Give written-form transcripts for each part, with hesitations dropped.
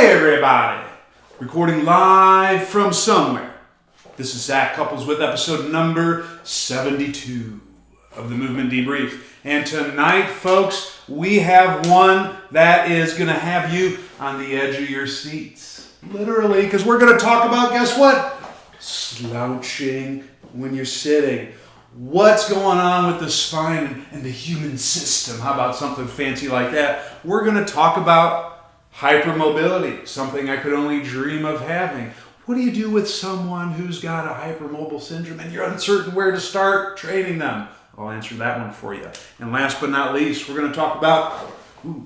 Hey everybody, recording live from somewhere. This is Zach Couples with episode number 72 of the Movement Debrief. And tonight, folks, we have one that is going to have you on the edge of your seats. Literally, because we're going to talk about, guess what? Slouching when you're sitting. What's going on with the spine and the human system? How about something fancy like that? We're going to talk about hypermobility, something I could only dream of having. What do you do with someone who's got a hypermobile syndrome and you're uncertain where to start training them? I'll answer that one for you. And last but not least, we're going to talk about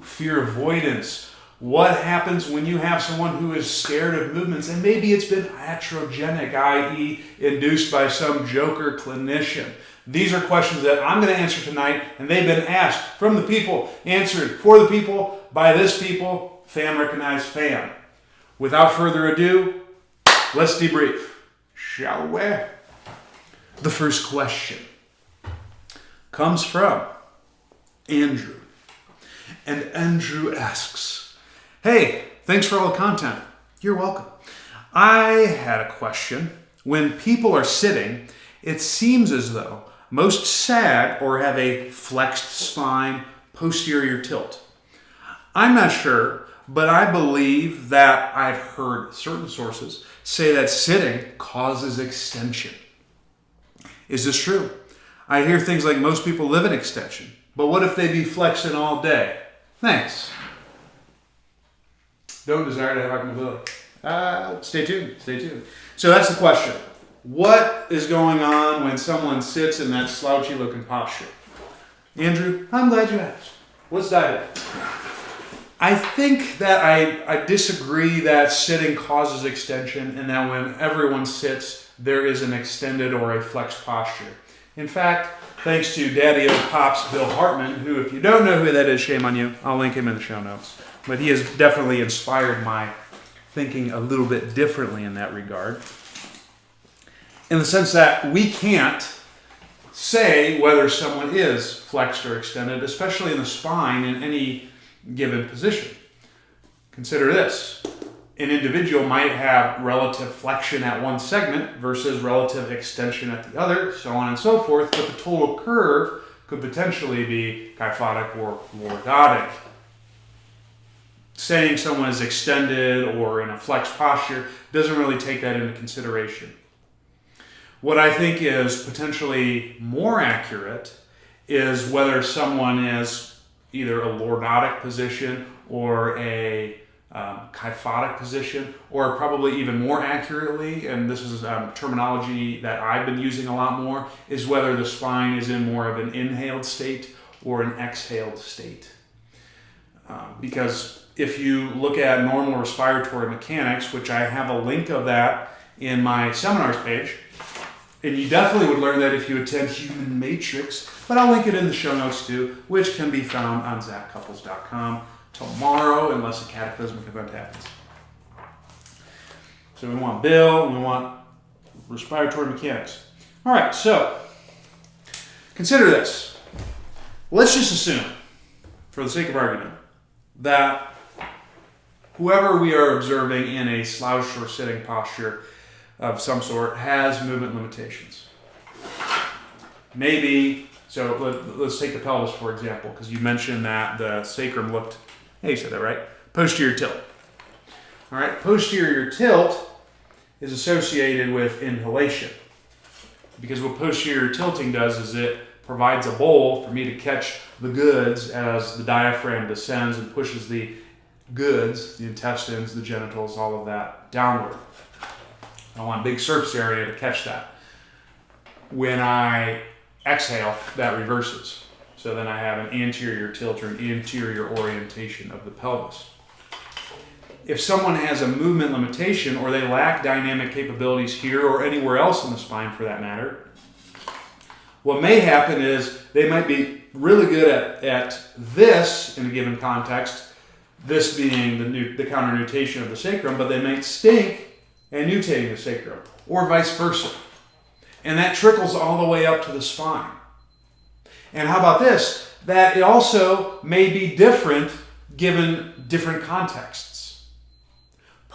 fear-avoidance. What happens when you have someone who is scared of movements and maybe it's been iatrogenic, i.e. induced by some joker clinician? These are questions that I'm going to answer tonight, and they've been asked from the people, answered for the people, by this people. Fan recognized fan. Without further ado, let's debrief, shall we? The first question comes from Andrew. And Andrew asks, hey, thanks for all the content. You're welcome. I had a question. When people are sitting, it seems as though most sag or have a flexed spine, posterior tilt. I'm not sure, but I believe that I've heard certain sources say that sitting causes extension. Is this true? I hear things like most people live in extension, but what if they be flexing all day? Thanks. Don't desire to have hypermobility. Stay tuned. So that's the question. What is going on when someone sits in that slouchy looking posture? Andrew, I'm glad you asked. Let's dive in. I think that I disagree that sitting causes extension and that when everyone sits, there is an extended or a flexed posture. In fact, thanks to Daddy O Pops Bill Hartman, who, if you don't know who that is, shame on you. I'll link him in the show notes. But he has definitely inspired my thinking a little bit differently in that regard. In the sense that we can't say whether someone is flexed or extended, especially in the spine in any given position. Consider this. An individual might have relative flexion at one segment versus relative extension at the other, so on and so forth, but the total curve could potentially be kyphotic or lordotic. Saying someone is extended or in a flexed posture doesn't really take that into consideration. What I think is potentially more accurate is whether someone is either a lordotic position or a kyphotic position, or probably even more accurately, and this is terminology that I've been using a lot more, is whether the spine is in more of an inhaled state or an exhaled state. Because if you look at normal respiratory mechanics, which I have a link of that in my seminars page, and you definitely would learn that if you attend Human Matrix, but I'll link it in the show notes too, which can be found on zachcouples.com tomorrow, unless a cataclysmic event happens. So we want Bill, and we want respiratory mechanics. All right, so consider this. Let's just assume, for the sake of argument, that whoever we are observing in a slouched or sitting posture of some sort has movement limitations. Maybe, so let's take the pelvis for example, because you mentioned that the sacrum looked, hey, you said that right, posterior tilt. All right, posterior tilt is associated with inhalation, because what posterior tilting does is it provides a bowl for me to catch the goods as the diaphragm descends and pushes the goods, the intestines, the genitals, all of that downward. I want a big surface area to catch that. When I exhale, that reverses. So then I have an anterior tilt or an anterior orientation of the pelvis. If someone has a movement limitation or they lack dynamic capabilities here or anywhere else in the spine for that matter, what may happen is they might be really good at this in a given context, this being the counter-nutation of the sacrum, but they might stink at nutating the sacrum, or vice versa. And that trickles all the way up to the spine. And how about this? That it also may be different given different contexts.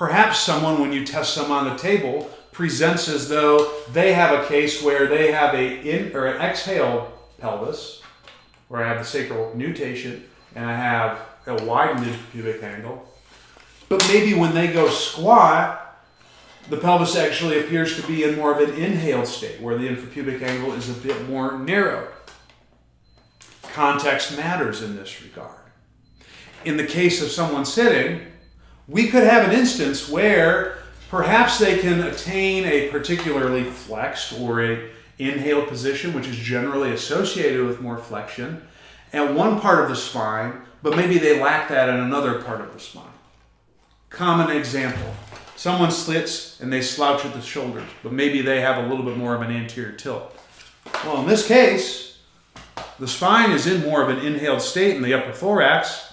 Perhaps someone, when you test them on the table, presents as though they have a case where they have an exhaled pelvis, where I have the sacral nutation and I have a widened pubic angle. But maybe when they go squat, the pelvis actually appears to be in more of an inhaled state, where the infrapubic angle is a bit more narrow. Context matters in this regard. In the case of someone sitting, we could have an instance where perhaps they can attain a particularly flexed or a inhaled position, which is generally associated with more flexion, at one part of the spine, but maybe they lack that in another part of the spine. Common example. Someone sits and they slouch at the shoulders, but maybe they have a little bit more of an anterior tilt. Well, in this case, the spine is in more of an inhaled state in the upper thorax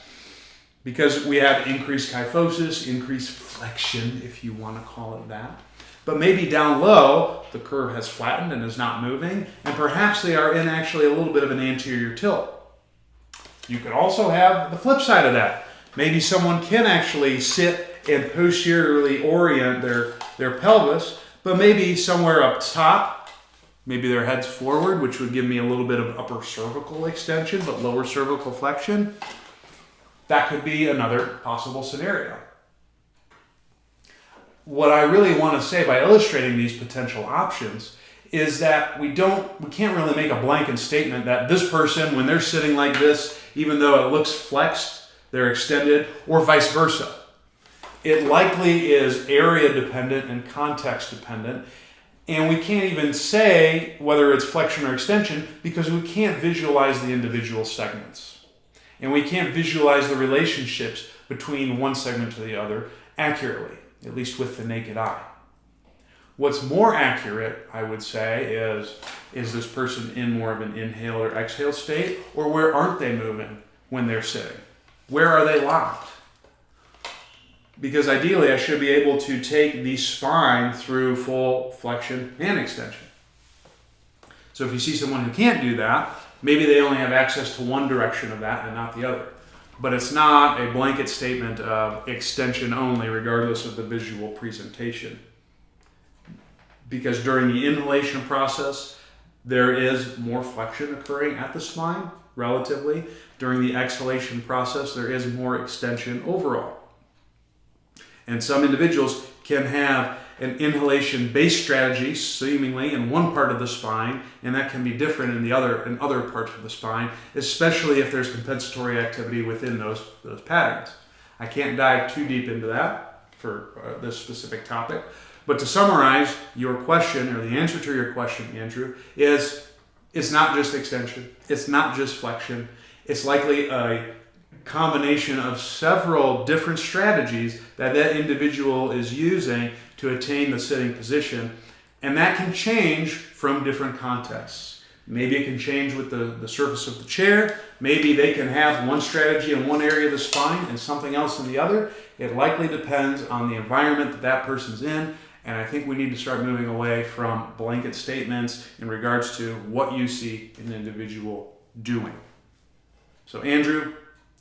because we have increased kyphosis, increased flexion, if you want to call it that. But maybe down low, the curve has flattened and is not moving, and perhaps they are in actually a little bit of an anterior tilt. You could also have the flip side of that. Maybe someone can actually sit and posteriorly orient their pelvis, but maybe somewhere up top, maybe their head's forward, which would give me a little bit of upper cervical extension, but lower cervical flexion. That could be another possible scenario. What I really want to say by illustrating these potential options is that we can't really make a blanket statement that this person, when they're sitting like this, even though it looks flexed, they're extended, or vice versa. It likely is area dependent and context dependent, and we can't even say whether it's flexion or extension because we can't visualize the individual segments. And we can't visualize the relationships between one segment to the other accurately, at least with the naked eye. What's more accurate, I would say, is this person in more of an inhale or exhale state, or where aren't they moving when they're sitting? Where are they locked? Because ideally, I should be able to take the spine through full flexion and extension. So if you see someone who can't do that, maybe they only have access to one direction of that and not the other. But it's not a blanket statement of extension only, regardless of the visual presentation. Because during the inhalation process, there is more flexion occurring at the spine, relatively. During the exhalation process, there is more extension overall. And some individuals can have an inhalation-based strategy, seemingly in one part of the spine, and that can be different in other parts of the spine, especially if there's compensatory activity within those patterns. I can't dive too deep into that for this specific topic, but to summarize your question, or the answer to your question, Andrew, is it's not just extension, it's not just flexion, it's likely a combination of several different strategies that individual is using to attain the sitting position, and that can change from different contexts. Maybe it can change with the surface of the chair. Maybe they can have one strategy in one area of the spine and something else in the other. It likely depends on the environment that person's in, and I think we need to start moving away from blanket statements in regards to what you see an individual doing. So Andrew,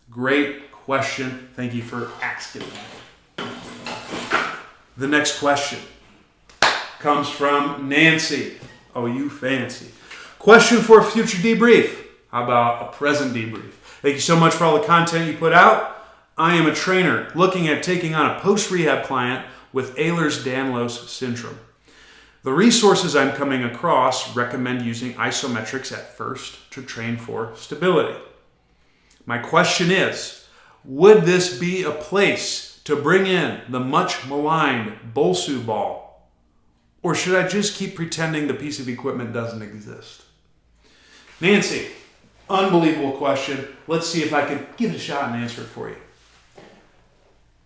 great question. Thank you for asking that. The next question comes from Nancy. Oh, you fancy. Question for a future debrief. How about a present debrief? Thank you so much for all the content you put out. I am a trainer looking at taking on a post-rehab client with Ehlers Danlos syndrome. The resources I'm coming across recommend using isometrics at first to train for stability. My question is, would this be a place to bring in the much maligned Bolsu ball? Or should I just keep pretending the piece of equipment doesn't exist? Nancy, unbelievable question. Let's see if I can give it a shot and answer it for you.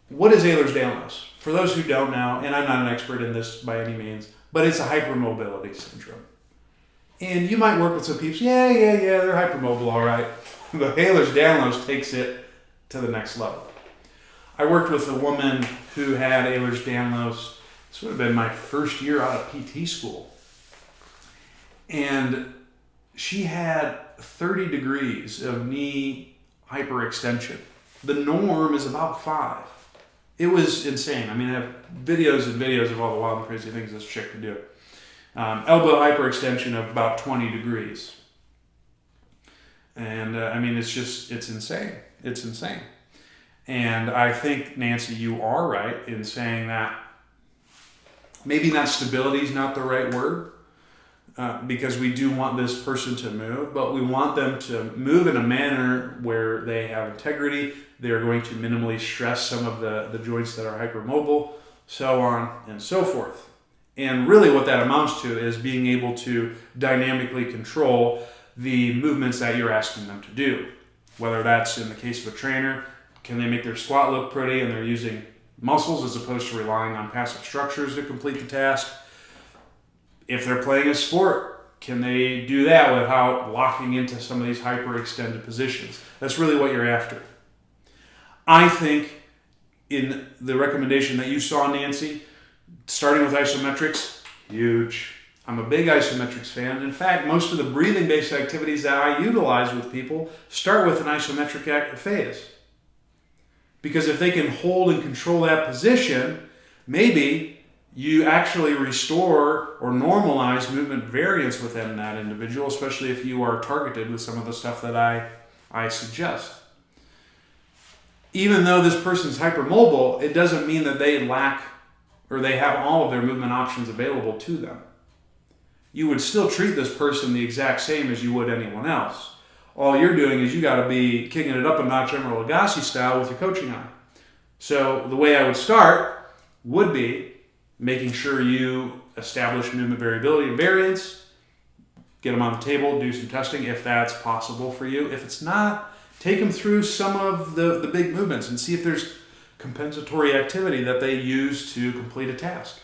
What is Ehlers-Danlos? For those who don't know, and I'm not an expert in this by any means, but it's a hypermobility syndrome. And you might work with some people, yeah, they're hypermobile, all right. But Ehlers-Danlos takes it to the next level. I worked with a woman who had Ehlers-Danlos. This would have been my first year out of PT school. And she had 30 degrees of knee hyperextension. The norm is about 5. It was insane. I mean, I have videos and videos of all the wild and crazy things this chick could do. Elbow hyperextension of about 20 degrees. And I mean, it's insane. It's insane. And I think, Nancy, you are right in saying that maybe that stability is not the right word, because we do want this person to move, but we want them to move in a manner where they have integrity. They're going to minimally stress some of the joints that are hypermobile, so on and so forth. And really what that amounts to is being able to dynamically control the movements that you're asking them to do. Whether that's in the case of a trainer, can they make their squat look pretty and they're using muscles as opposed to relying on passive structures to complete the task? If they're playing a sport, can they do that without locking into some of these hyperextended positions? That's really what you're after. I think in the recommendation that you saw, Nancy, starting with isometrics, huge. I'm a big isometrics fan. In fact, most of the breathing-based activities that I utilize with people start with an isometric phase. Because if they can hold and control that position, maybe you actually restore or normalize movement variance within that individual, especially if you are targeted with some of the stuff that I suggest. Even though this person's hypermobile, it doesn't mean that they lack or they have all of their movement options available to them. You would still treat this person the exact same as you would anyone else. All you're doing is you got to be kicking it up a notch Emeril Lagasse style with your coaching eye. So the way I would start would be making sure you establish movement variability and variance, get them on the table, do some testing if that's possible for you. If it's not, take them through some of the big movements and see if there's compensatory activity that they use to complete a task.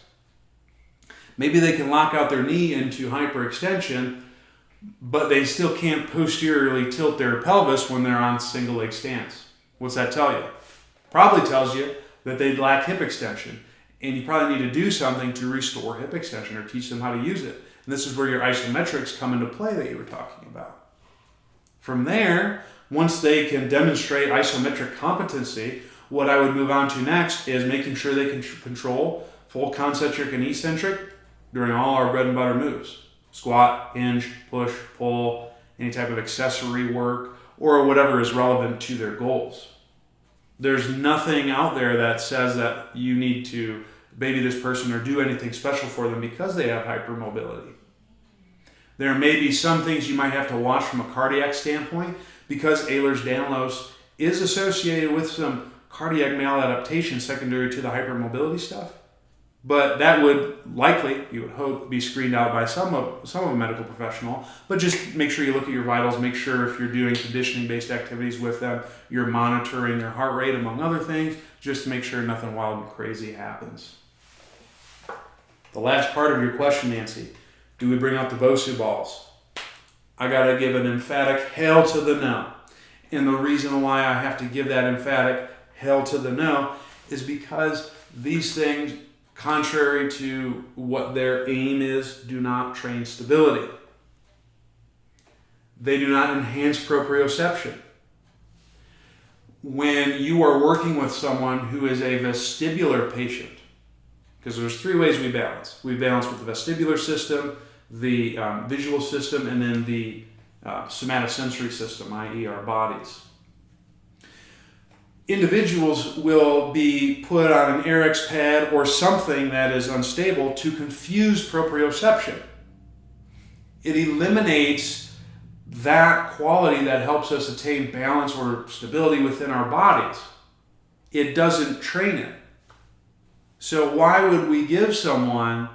Maybe they can lock out their knee into hyperextension, but they still can't posteriorly tilt their pelvis when they're on single leg stance. What's that tell you? Probably tells you that they lack hip extension, and you probably need to do something to restore hip extension or teach them how to use it. And this is where your isometrics come into play that you were talking about. From there, once they can demonstrate isometric competency, what I would move on to next is making sure they can control full concentric and eccentric during all our bread and butter moves. Squat, hinge, push, pull, any type of accessory work, or whatever is relevant to their goals. There's nothing out there that says that you need to baby this person or do anything special for them because they have hypermobility. There may be some things you might have to watch from a cardiac standpoint because Ehlers Danlos is associated with some cardiac maladaptation secondary to the hypermobility stuff. But that would likely, you would hope, be screened out by some of a medical professional. But just make sure you look at your vitals, make sure if you're doing conditioning-based activities with them, you're monitoring their heart rate, among other things, just to make sure nothing wild and crazy happens. The last part of your question, Nancy, do we bring out the Bosu balls? I got to give an emphatic hell to the no. And the reason why I have to give that emphatic hell to the no is because these things, contrary to what their aim is, do not train stability. They do not enhance proprioception. When you are working with someone who is a vestibular patient, because there's three ways we balance. We balance with the vestibular system, the visual system, and then the somatosensory system, i.e. our bodies. Individuals will be put on an Eric's pad or something that is unstable to confuse proprioception. It eliminates that quality that helps us attain balance or stability within our bodies. It doesn't train it. So why would we give someone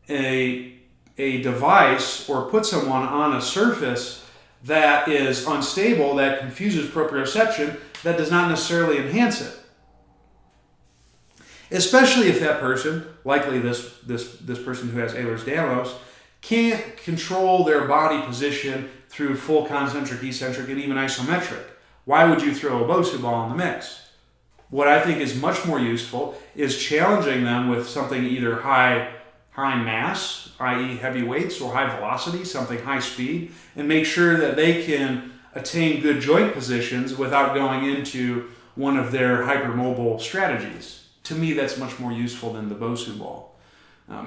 a device or put someone on a surface that is unstable, that confuses proprioception, that does not necessarily enhance it? Especially if that person, likely this person who has Ehlers-Danlos, can't control their body position through full concentric, eccentric, and even isometric. Why would you throw a Bosu ball in the mix? What I think is much more useful is challenging them with something either high mass, i.e. heavy weights, or high velocity, something high speed, and make sure that they can attain good joint positions without going into one of their hypermobile strategies. To me, that's much more useful than the Bosu ball,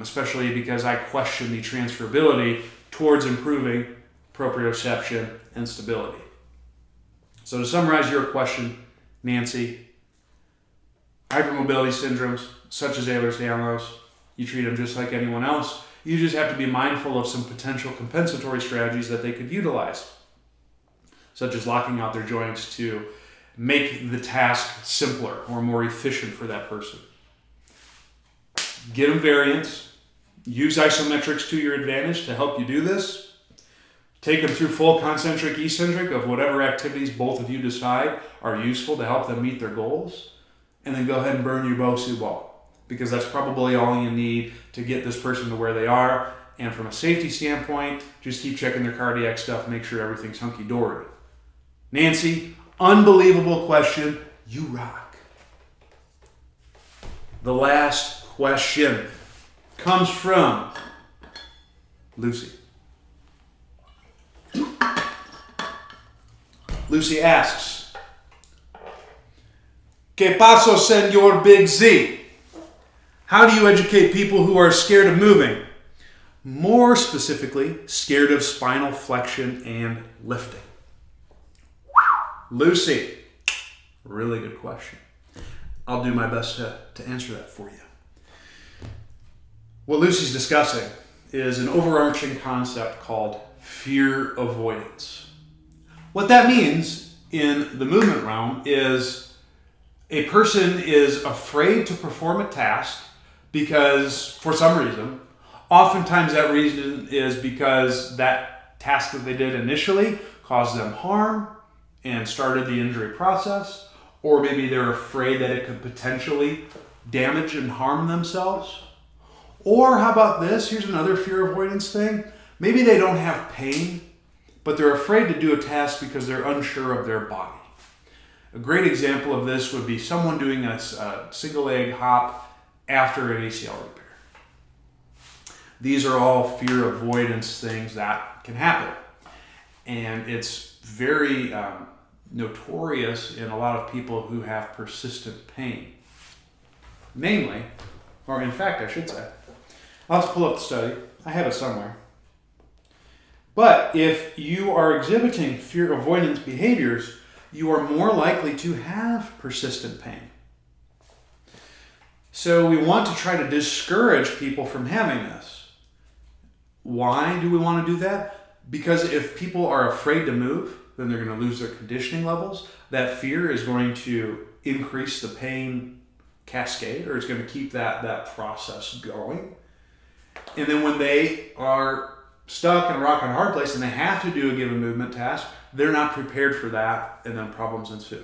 especially because I question the transferability towards improving proprioception and stability. So to summarize your question, Nancy, hypermobility syndromes such as Ehlers Danlos, you treat them just like anyone else. You just have to be mindful of some potential compensatory strategies that they could utilize, such as locking out their joints to make the task simpler or more efficient for that person. Get them variants. Use isometrics to your advantage to help you do this. Take them through full concentric, eccentric of whatever activities both of you decide are useful to help them meet their goals. And then go ahead and burn your Bosu ball, because that's probably all you need to get this person to where they are. And from a safety standpoint, just keep checking their cardiac stuff, make sure everything's hunky-dory. Nancy, unbelievable question. You rock. The last question comes from Lucy. Lucy asks, ¿Qué paso, Senor Big Z? How do you educate people who are scared of moving? More specifically, scared of spinal flexion and lifting. Lucy, really good question. I'll do my best to answer that for you. What Lucy's discussing is an overarching concept called fear-avoidance. What that means in the movement realm is a person is afraid to perform a task because, for some reason, oftentimes that reason is because that task that they did initially caused them harm and started the injury process, or maybe they're afraid that it could potentially damage and harm themselves. Or how about this? Here's another fear avoidance thing. Maybe they don't have pain, but they're afraid to do a task because they're unsure of their body. A great example of this would be someone doing a single leg hop after an ACL repair. These are all fear avoidance things that can happen. And it's very notorious in a lot of people who have persistent pain. Namely, or in fact I should say, I'll have to pull up the study. I have it somewhere. But if you are exhibiting fear avoidance behaviors, you are more likely to have persistent pain. So we want to try to discourage people from having this. Why do we want to do that? Because if people are afraid to move, then they're going to lose their conditioning levels. That fear is going to increase the pain cascade, or it's going to keep that process going. And then when they are stuck in a rock and hard place and they have to do a given movement task, they're not prepared for that, and then problems ensue.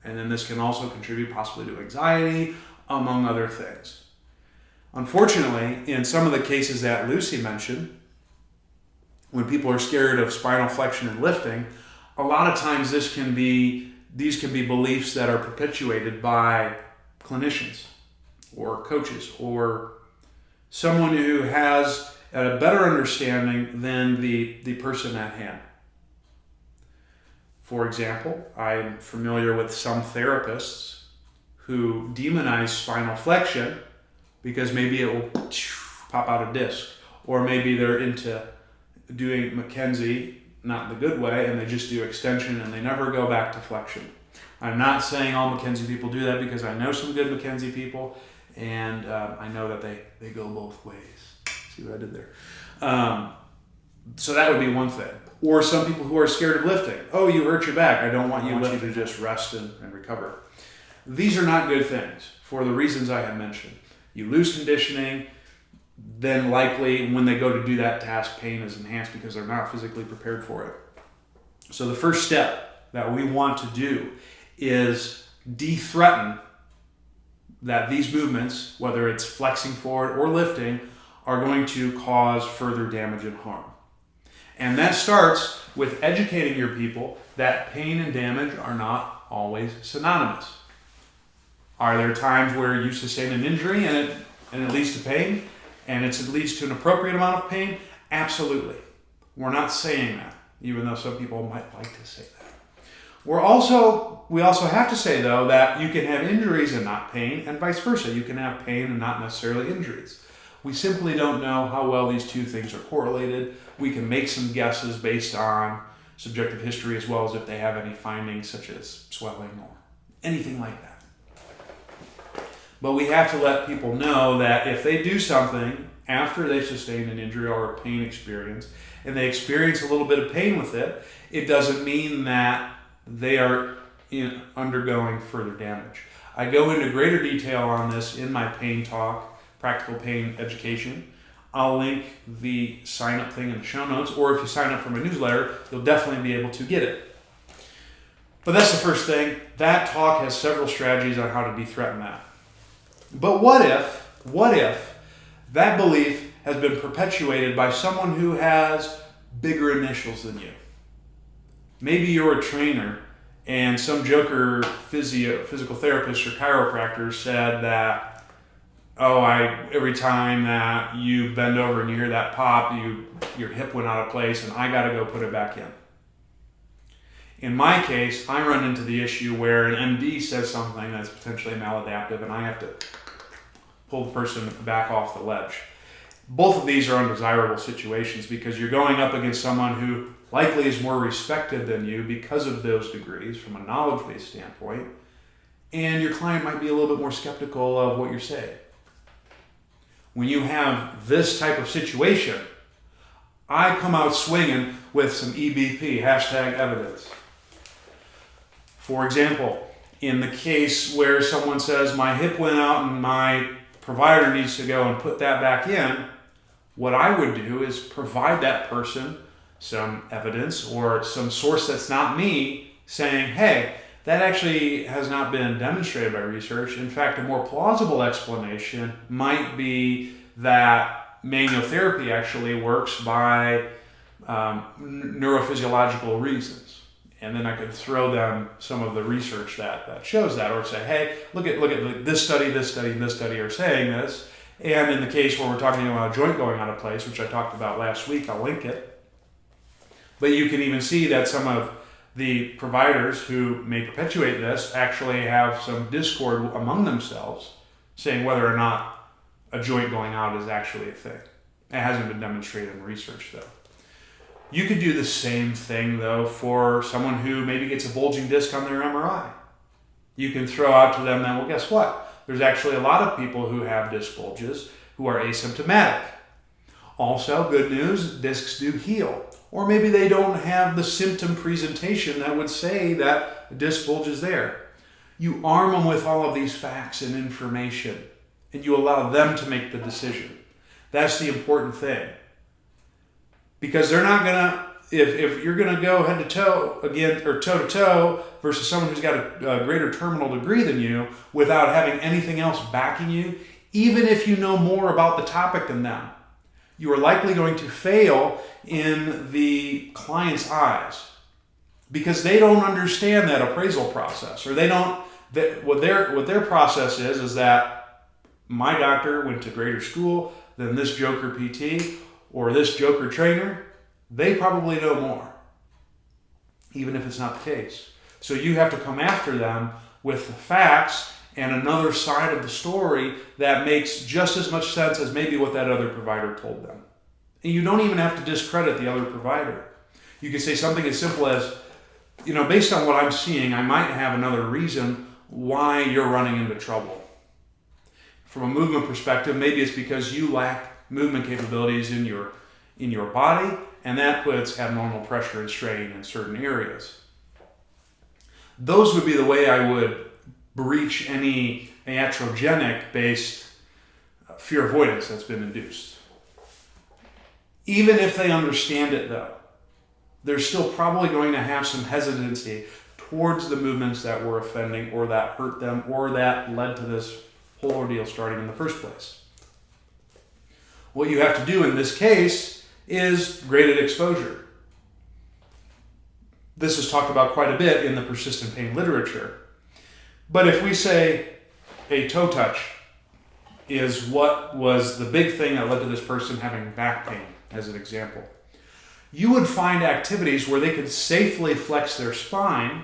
And then this can also contribute possibly to anxiety, among other things. Unfortunately, in some of the cases that Lucy mentioned, when people are scared of spinal flexion and lifting, a lot of times these can be beliefs that are perpetuated by clinicians or coaches or someone who has a better understanding than the person at hand. For example, I'm familiar with some therapists who demonize spinal flexion because maybe it will pop out a disc, or maybe they're into doing McKenzie, not in the good way, and they just do extension and they never go back to flexion. I'm not saying all McKenzie people do that, because I know some good McKenzie people, and I know that they go both ways. See what I did there? So that would be one thing. Or some people who are scared of lifting. Oh, you hurt your back. I don't want you to just rest and recover. These are not good things for the reasons I have mentioned. You lose conditioning, then likely when they go to do that task, pain is enhanced because they're not physically prepared for it. So the first step that we want to do is de-threaten that these movements, whether it's flexing forward or lifting, are going to cause further damage and harm. And that starts with educating your people that pain and damage are not always synonymous. Are there times where you sustain an injury and it leads to pain, and it leads to an appropriate amount of pain? Absolutely. We're not saying that, even though some people might like to say that. We also have to say, though, that you can have injuries and not pain, and vice versa. You can have pain and not necessarily injuries. We simply don't know how well these two things are correlated. We can make some guesses based on subjective history, as well as if they have any findings such as swelling or anything like that. But we have to let people know that if they do something after they sustain an injury or a pain experience, and they experience a little bit of pain with it, it doesn't mean that they are undergoing further damage. I go into greater detail on this in my pain talk, practical pain education. I'll link the sign up thing in the show notes, or if you sign up for my newsletter, you'll definitely be able to get it. But that's the first thing. That talk has several strategies on how to de-threaten that. But what if that belief has been perpetuated by someone who has bigger initials than you? Maybe you're a trainer and some joker physical therapist or chiropractor said that, every time that you bend over and you hear that pop, your hip went out of place and I got to go put it back in. In my case, I run into the issue where an MD says something that's potentially maladaptive and I have to pull the person back off the ledge. Both of these are undesirable situations because you're going up against someone who likely is more respected than you because of those degrees from a knowledge-based standpoint, and your client might be a little bit more skeptical of what you're saying. When you have this type of situation, I come out swinging with some EBP, hashtag evidence. For example, in the case where someone says, my hip went out and my provider needs to go and put that back in, what I would do is provide that person some evidence or some source that's not me saying, hey, that actually has not been demonstrated by research. In fact, a more plausible explanation might be that manual therapy actually works by neurophysiological reasons. And then I could throw them some of the research that shows that, or say, hey, look at this study, and this study are saying this. And in the case where we're talking about a joint going out of place, which I talked about last week, I'll link it. But you can even see that some of the providers who may perpetuate this actually have some discord among themselves, saying whether or not a joint going out is actually a thing. It hasn't been demonstrated in research, though. You could do the same thing, though, for someone who maybe gets a bulging disc on their MRI. You can throw out to them that, well, guess what? There's actually a lot of people who have disc bulges who are asymptomatic. Also, good news, discs do heal. Or maybe they don't have the symptom presentation that would say that a disc bulge is there. You arm them with all of these facts and information, and you allow them to make the decision. That's the important thing. Because they're not gonna, if you're gonna go head to toe again, or toe to toe versus someone who's got a greater terminal degree than you without having anything else backing you, even if you know more about the topic than them, you are likely going to fail in the client's eyes because they don't understand that appraisal process, or they don't. What their process is that my doctor went to greater school than this joker PT or this joker trainer. They probably know more, even if it's not the case. So you have to come after them with the facts and another side of the story that makes just as much sense as maybe what that other provider told them. And you don't even have to discredit the other provider. You can say something as simple as, based on what I'm seeing, I might have another reason why you're running into trouble. From a movement perspective, maybe it's because you lack movement capabilities in your body, and that puts abnormal pressure and strain in certain areas. Those would be the way I would breach any iatrogenic-based fear avoidance that's been induced. Even if they understand it, though, they're still probably going to have some hesitancy towards the movements that were offending or that hurt them or that led to this whole ordeal starting in the first place. What you have to do in this case is graded exposure. This is talked about quite a bit in the persistent pain literature. But if we say a toe touch is what was the big thing that led to this person having back pain, as an example, you would find activities where they could safely flex their spine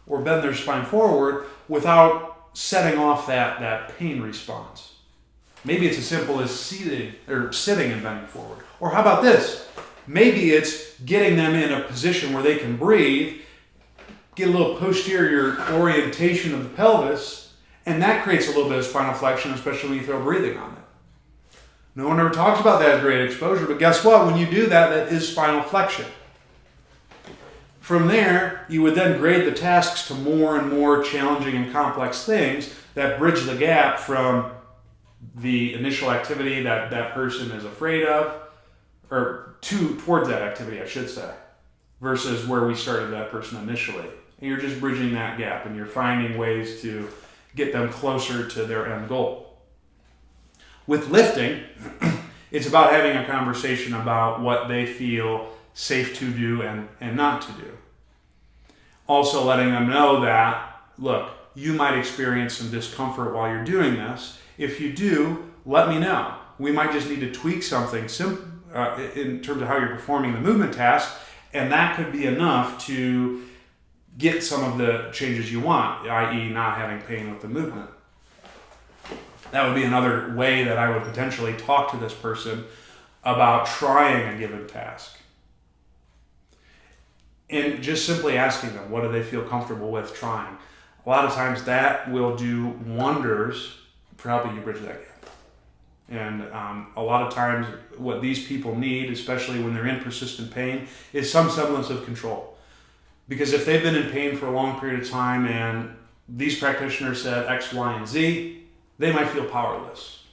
or bend their spine forward without setting off that pain response. Maybe it's as simple as sitting and bending forward. Or how about this? Maybe it's getting them in a position where they can breathe, get a little posterior orientation of the pelvis, and that creates a little bit of spinal flexion, especially when you throw breathing on it. No one ever talks about that as great exposure, but guess what? When you do that, that is spinal flexion. From there, you would then grade the tasks to more and more challenging and complex things that bridge the gap from the initial activity that person is afraid of, or towards that activity, I should say, versus where we started that person initially. And you're just bridging that gap, and you're finding ways to get them closer to their end goal. With lifting, it's about having a conversation about what they feel safe to do and not to do. Also letting them know that, look, you might experience some discomfort while you're doing this. If you do, let me know. We might just need to tweak something in terms of how you're performing the movement task, and that could be enough to get some of the changes you want, i.e. not having pain with the movement. That would be another way that I would potentially talk to this person about trying a given task. And just simply asking them, what do they feel comfortable with trying? A lot of times that will do wonders for helping you bridge that gap. And a lot of times what these people need, especially when they're in persistent pain, is some semblance of control. Because if they've been in pain for a long period of time and these practitioners said X, Y, and Z, they might feel powerless.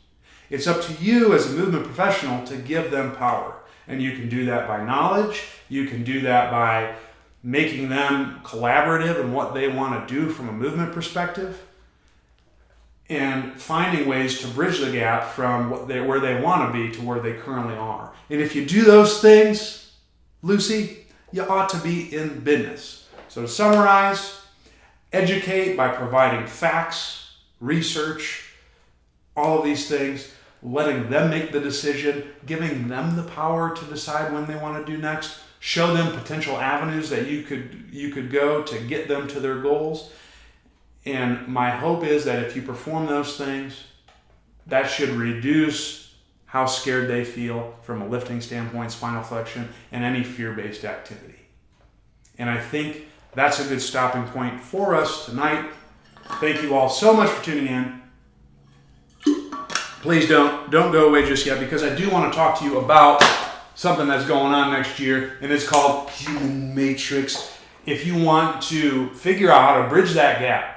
It's up to you as a movement professional to give them power. And you can do that by knowledge. You can do that by making them collaborative in what they want to do from a movement perspective, and finding ways to bridge the gap from where they want to be to where they currently are. And if you do those things, Lucy, you ought to be in business. So to summarize, educate by providing facts, research, all of these things, letting them make the decision, giving them the power to decide when they want to do next, show them potential avenues that you could go to get them to their goals. And my hope is that if you perform those things, that should reduce how scared they feel from a lifting standpoint, spinal flexion, and any fear-based activity. And I think that's a good stopping point for us tonight. Thank you all so much for tuning in. Please don't go away just yet, because I do want to talk to you about something that's going on next year, and it's called Human Matrix. If you want to figure out how to bridge that gap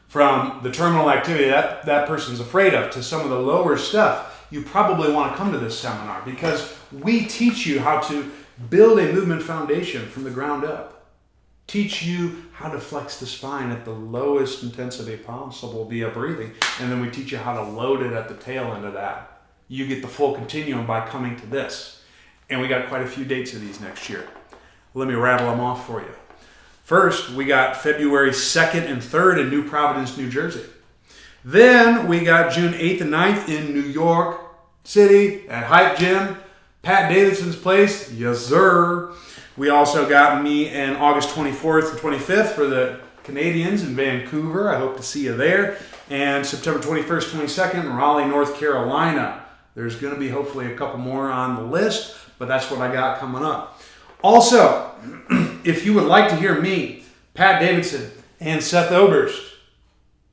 from the terminal activity that person's afraid of to some of the lower stuff, you probably want to come to this seminar, because we teach you how to build a movement foundation from the ground up. Teach you how to flex the spine at the lowest intensity possible via breathing. And then we teach you how to load it at the tail end of that. You get the full continuum by coming to this. And we got quite a few dates of these next year. Let me rattle them off for you. First, we got February 2nd and 3rd in New Providence, New Jersey. Then we got June 8th and 9th in New York City at Hype Gym, Pat Davidson's place. Yes, sir. We also got me in August 24th and 25th for the Canadians in Vancouver. I hope to see you there. And September 21st, 22nd in Raleigh, North Carolina. There's going to be hopefully a couple more on the list, but that's what I got coming up. Also, if you would like to hear me, Pat Davidson, and Seth Oberst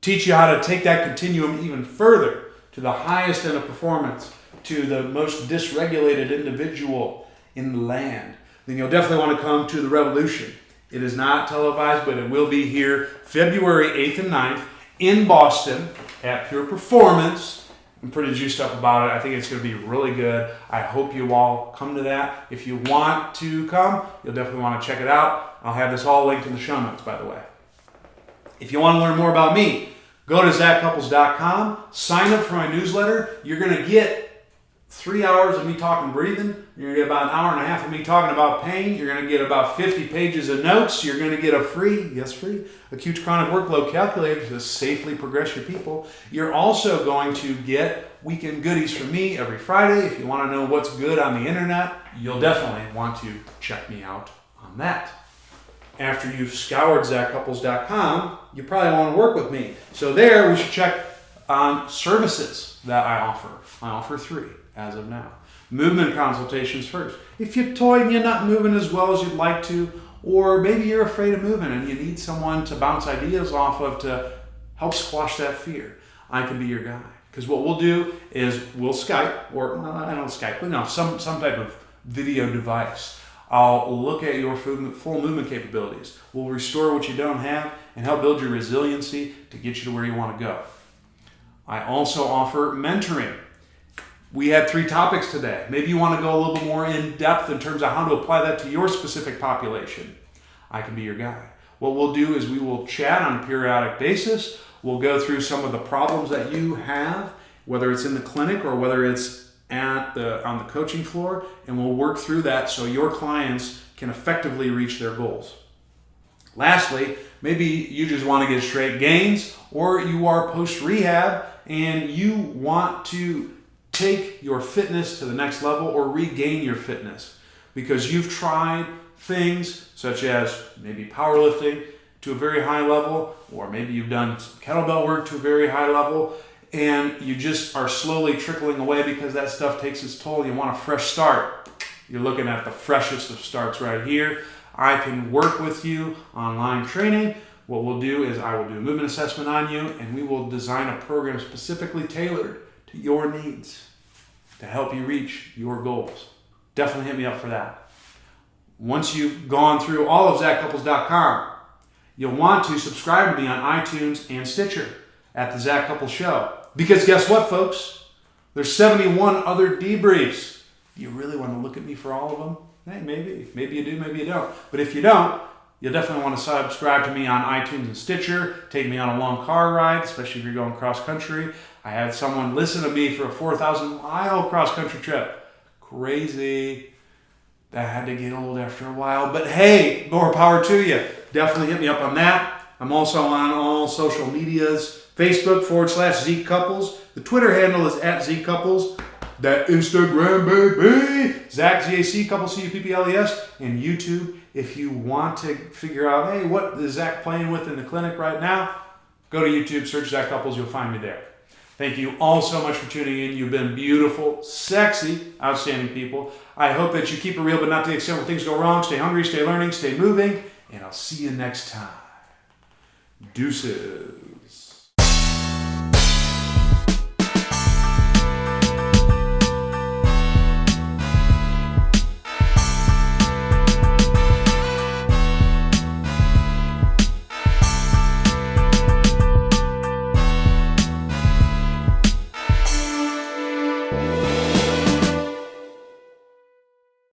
teach you how to take that continuum even further to the highest end of performance, to the most dysregulated individual in the land, then you'll definitely want to come to the Revolution. It is not televised, but it will be here February 8th and 9th in Boston at Pure Performance. I'm pretty juiced up about it. I think it's going to be really good. I hope you all come to that. If you want to come, you'll definitely want to check it out. I'll have this all linked in the show notes, by the way. If you want to learn more about me, go to zachcouples.com, sign up for my newsletter. You're going to get 3 hours of me talking breathing. You're going to get about an hour and a half of me talking about pain. You're going to get about 50 pages of notes. You're going to get a free acute chronic workload calculator to safely progress your people. You're also going to get weekend goodies from me every Friday. If you want to know what's good on the internet, you'll definitely want to check me out on that. after you've scoured zachcouples.com, you probably want to work with me. So there, we should check on services that I offer. I offer 3 as of now. Movement consultations first. If you're toying and you're not moving as well as you'd like to, or maybe you're afraid of moving and you need someone to bounce ideas off of to help squash that fear, I can be your guy. Because what we'll do is we'll Skype, or I don't Skype, but no, some type of video device. I'll look at your full movement capabilities. We'll restore what you don't have and help build your resiliency to get you to where you want to go. I also offer mentoring. We had 3 topics today. Maybe you want to go a little bit more in depth in terms of how to apply that to your specific population. I can be your guy. What we'll do is we will chat on a periodic basis. We'll go through some of the problems that you have, whether it's in the clinic or whether it's on the coaching floor, and we'll work through that so your clients can effectively reach their goals. Lastly, maybe you just want to get straight gains, or you are post-rehab and you want to take your fitness to the next level or regain your fitness because you've tried things such as maybe powerlifting to a very high level, or maybe you've done kettlebell work to a very high level, and you just are slowly trickling away because that stuff takes its toll and you want a fresh start. You're looking at the freshest of starts right here. I can work with you online training. What we'll do is I will do a movement assessment on you, and we will design a program specifically tailored to your needs to help you reach your goals. Definitely hit me up for that. Once you've gone through all of zachcouples.com, you'll want to subscribe to me on iTunes and Stitcher at the Zach Couples Show. Because guess what, folks? There's 71 other debriefs. You really want to look at me for all of them? Hey, maybe. Maybe you do, maybe you don't. But if you don't, you'll definitely want to subscribe to me on iTunes and Stitcher. Take me on a long car ride, especially if you're going cross-country. I had someone listen to me for a 4,000-mile cross-country trip. Crazy. That had to get old after a while. But hey, more power to you. Definitely hit me up on that. I'm also on all social medias. Facebook/Zeke Couples. The Twitter handle is @ZekeCouples. That Instagram, baby. Zach, Z-A-C, Couples, C-U-P-P-L-E-S. And YouTube. If you want to figure out, hey, what is Zach playing with in the clinic right now? Go to YouTube, search Zach Couples. You'll find me there. Thank you all so much for tuning in. You've been beautiful, sexy, outstanding people. I hope that you keep it real, but not to the extent where things go wrong. Stay hungry, stay learning, stay moving. And I'll see you next time. Deuces.